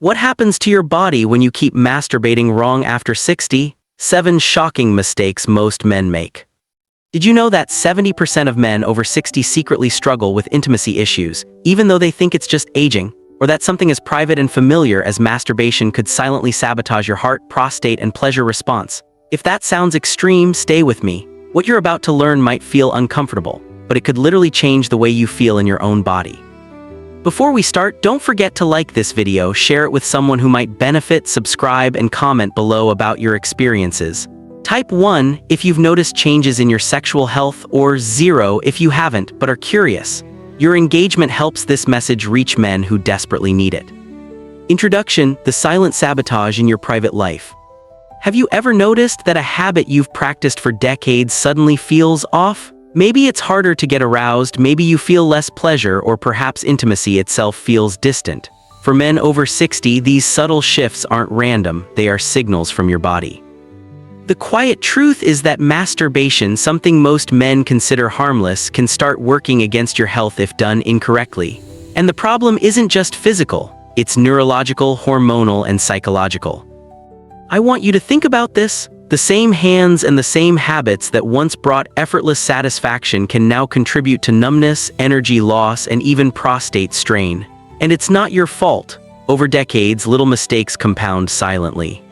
What happens to your body when you keep masturbating wrong after 60? 7 shocking mistakes most men make. Did you know that 70% of men over 60 secretly struggle with intimacy issues, even though they think it's just aging, or that something as private and familiar as masturbation could silently sabotage your heart, prostate, and pleasure response? If that sounds extreme, stay with me. What you're about to learn might feel uncomfortable, but it could literally change the way you feel in your own body. Before we start, don't forget to like this video, share it with someone who might benefit, subscribe, and comment below about your experiences. Type 1 if you've noticed changes in your sexual health, or 0 if you haven't but are curious. Your engagement helps this message reach men who desperately need it. Introduction: the silent sabotage in your private life. Have you ever noticed that a habit you've practiced for decades suddenly feels off? Maybe it's harder to get aroused, maybe you feel less pleasure, or perhaps intimacy itself feels distant. For men over 60, these subtle shifts aren't random, they are signals from your body. The quiet truth is that masturbation, something most men consider harmless, can start working against your health if done incorrectly. And the problem isn't just physical, it's neurological, hormonal, and psychological. I want you to think about this. The same hands and the same habits that once brought effortless satisfaction can now contribute to numbness, energy loss, and even prostate strain. And it's not your fault. Over decades, little mistakes compound silently.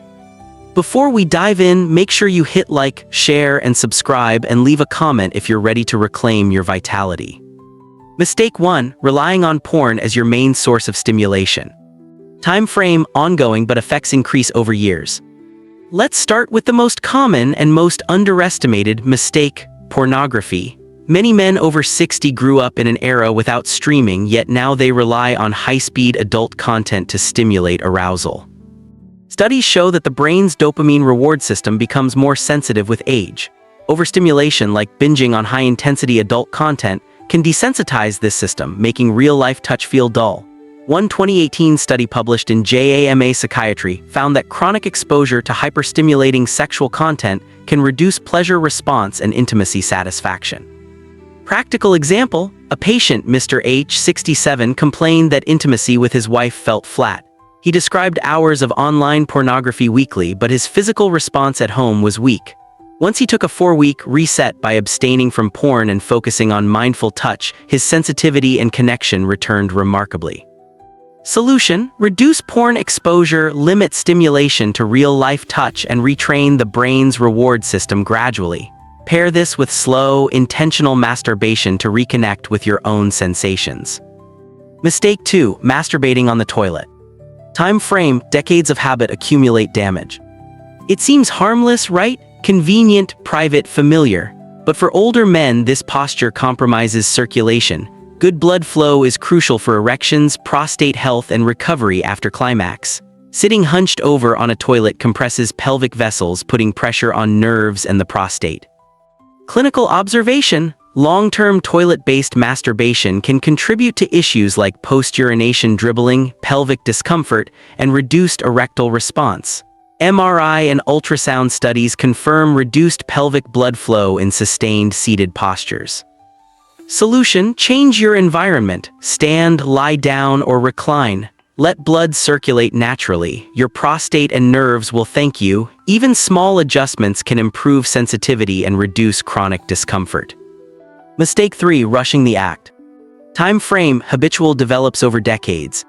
Before we dive in, make sure you hit like, share, and subscribe, and leave a comment if you're ready to reclaim your vitality. Mistake 1: relying on porn as your main source of stimulation. Time frame: ongoing, but effects increase over years. Let's start with the most common and most underestimated mistake: pornography. Many men over 60 grew up in an era without streaming, yet now they rely on high-speed adult content to stimulate arousal. Studies show that the brain's dopamine reward system becomes more sensitive with age. Overstimulation, like binging on high-intensity adult content, can desensitize this system, making real-life touch feel dull. One 2018 study published in JAMA Psychiatry found that chronic exposure to hyperstimulating sexual content can reduce pleasure response and intimacy satisfaction. Practical example: a patient, Mr. H, 67, complained that intimacy with his wife felt flat. He described hours of online pornography weekly, but his physical response at home was weak. Once he took a 4-week reset by abstaining from porn and focusing on mindful touch, his sensitivity and connection returned remarkably. Solution: reduce porn exposure, limit stimulation to real-life touch, and retrain the brain's reward system gradually. Pair this with slow, intentional masturbation to reconnect with your own sensations. Mistake 2: masturbating on the toilet. Time frame: decades of habit accumulate damage. It seems harmless, right? Convenient, private, familiar. But for older men, this posture compromises circulation. Good blood flow is crucial for erections, prostate health, and recovery after climax. Sitting hunched over on a toilet compresses pelvic vessels, putting pressure on nerves and the prostate. Clinical observation: long-term toilet-based masturbation can contribute to issues like post-urination dribbling, pelvic discomfort, and reduced erectile response. MRI and ultrasound studies confirm reduced pelvic blood flow in sustained seated postures. Solution: change your environment. Stand, lie down, or recline. Let blood circulate naturally. Your prostate and nerves will thank you. Even small adjustments can improve sensitivity and reduce chronic discomfort. Mistake 3: rushing the act. Time frame: habitual develops over decades.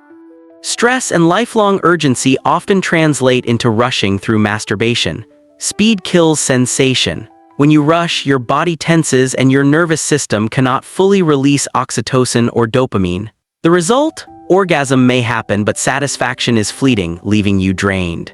Stress and lifelong urgency often translate into rushing through masturbation. Speed kills sensation. When you rush, your body tenses and your nervous system cannot fully release oxytocin or dopamine. The result? Orgasm may happen, but satisfaction is fleeting, leaving you drained.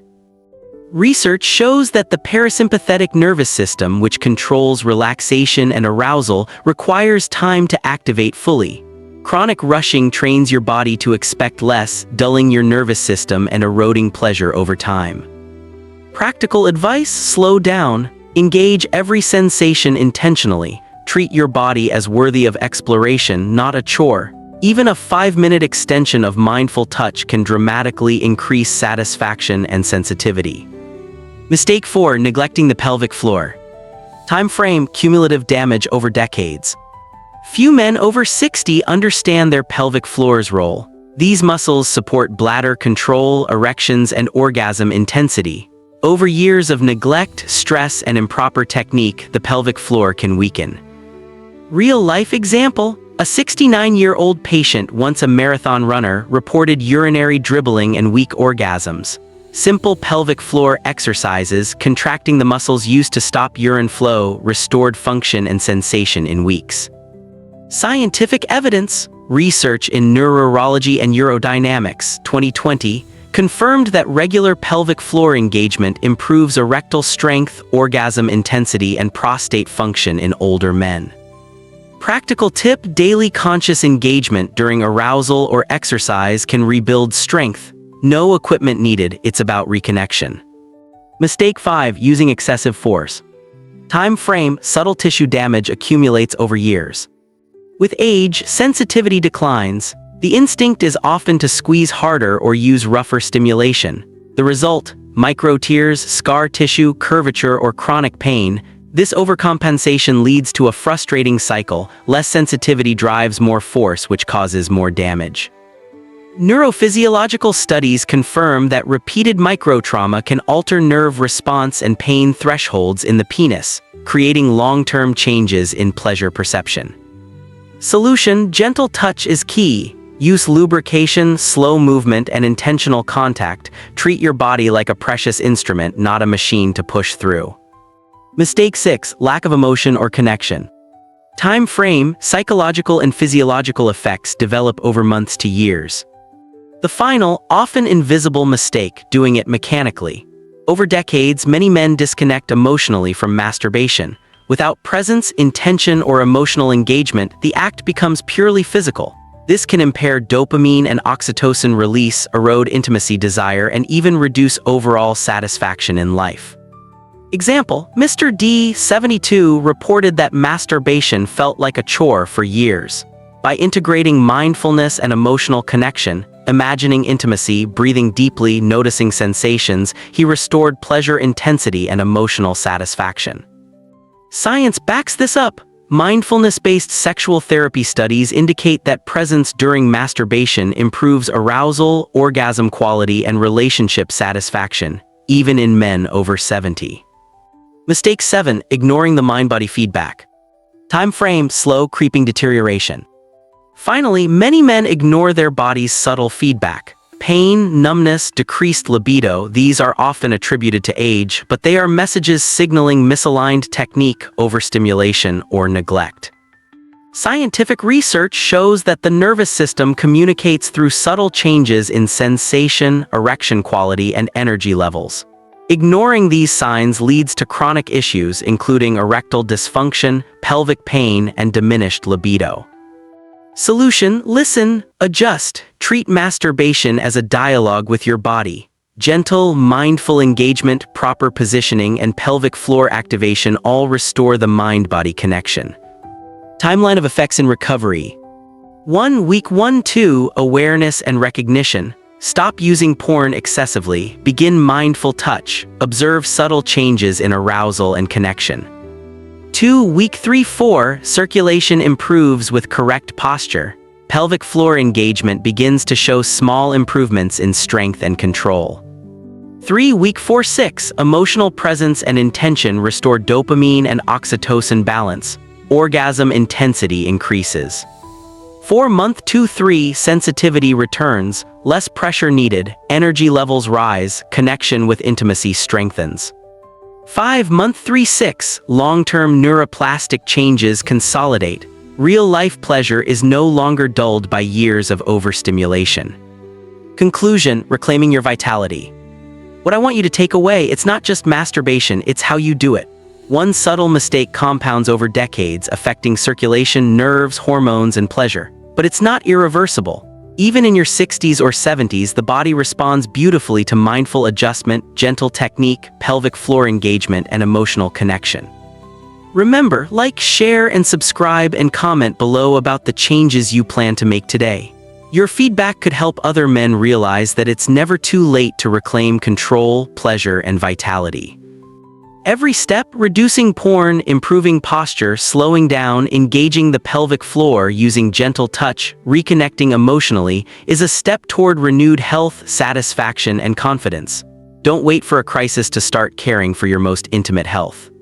Research shows that the parasympathetic nervous system, which controls relaxation and arousal, requires time to activate fully. Chronic rushing trains your body to expect less, dulling your nervous system and eroding pleasure over time. Practical advice: slow down. Engage every sensation intentionally. Treat your body as worthy of exploration, not a chore. Even a 5-minute extension of mindful touch can dramatically increase satisfaction and sensitivity. Mistake 4: neglecting the pelvic floor. Time frame: cumulative damage over decades. Few men over 60 understand their pelvic floor's role. These muscles support bladder control, erections, and orgasm intensity. Over years of neglect, stress, and improper technique, the pelvic floor can weaken. Real-life example: a 69-year-old patient, once a marathon runner, reported urinary dribbling and weak orgasms. Simple pelvic floor exercises, contracting the muscles used to stop urine flow, restored function and sensation in weeks. Scientific evidence: research in Neurology and Urodynamics, 2020, confirmed that regular pelvic floor engagement improves erectile strength, orgasm intensity, and prostate function in older men. Practical tip: daily conscious engagement during arousal or exercise can rebuild strength. No equipment needed, it's about reconnection. Mistake 5: using excessive force. Time frame: subtle tissue damage accumulates over years. With age, sensitivity declines. The instinct is often to squeeze harder or use rougher stimulation. The result: micro tears, scar tissue, curvature, or chronic pain. This overcompensation leads to a frustrating cycle. Less sensitivity drives more force, which causes more damage. Neurophysiological studies confirm that repeated microtrauma can alter nerve response and pain thresholds in the penis, creating long-term changes in pleasure perception. Solution: gentle touch is key. Use lubrication, slow movement, and intentional contact. Treat your body like a precious instrument, not a machine to push through. Mistake 6: lack of emotion or connection. Time frame: psychological and physiological effects develop over months to years. The final, often invisible mistake: doing it mechanically. Over decades, many men disconnect emotionally from masturbation. Without presence, intention, or emotional engagement, the act becomes purely physical. This can impair dopamine and oxytocin release, erode intimacy desire, and even reduce overall satisfaction in life. Example: Mr. D, 72, reported that masturbation felt like a chore for years. By integrating mindfulness and emotional connection, imagining intimacy, breathing deeply, noticing sensations, he restored pleasure intensity and emotional satisfaction. Science backs this up. Mindfulness-based sexual therapy studies indicate that presence during masturbation improves arousal, orgasm quality, and relationship satisfaction, even in men over 70. Mistake 7: ignoring the mind-body feedback. Time frame: slow, creeping deterioration. Finally, many men ignore their body's subtle feedback. Pain, numbness, decreased libido, these are often attributed to age, but they are messages signaling misaligned technique, overstimulation, or neglect. Scientific research shows that the nervous system communicates through subtle changes in sensation, erection quality, and energy levels. Ignoring these signs leads to chronic issues including erectile dysfunction, pelvic pain, and diminished libido. Solution: listen, adjust, treat masturbation as a dialogue with your body. Gentle, mindful engagement, proper positioning, and pelvic floor activation all restore the mind-body connection. Timeline of effects in recovery. 1. Week 1-2, awareness and recognition. Stop using porn excessively, begin mindful touch, observe subtle changes in arousal and connection. 2. Week 3-4, circulation improves with correct posture. Pelvic floor engagement begins to show small improvements in strength and control. 3. Week 4-6, emotional presence and intention restore dopamine and oxytocin balance. Orgasm intensity increases. 4. Month 2-3, sensitivity returns, less pressure needed, energy levels rise, connection with intimacy strengthens. 5. Month 3-6, long-term neuroplastic changes consolidate. Real-life pleasure is no longer dulled by years of overstimulation. Conclusion: reclaiming your vitality. What I want you to take away, it's not just masturbation, it's how you do it. One subtle mistake compounds over decades, affecting circulation, nerves, hormones, and pleasure. But it's not irreversible. Even in your 60s or 70s, the body responds beautifully to mindful adjustment, gentle technique, pelvic floor engagement, and emotional connection. Remember, like, share, and subscribe and comment below about the changes you plan to make today. Your feedback could help other men realize that it's never too late to reclaim control, pleasure, and vitality. Every step, reducing porn, improving posture, slowing down, engaging the pelvic floor using gentle touch, reconnecting emotionally, is a step toward renewed health, satisfaction, and confidence. Don't wait for a crisis to start caring for your most intimate health.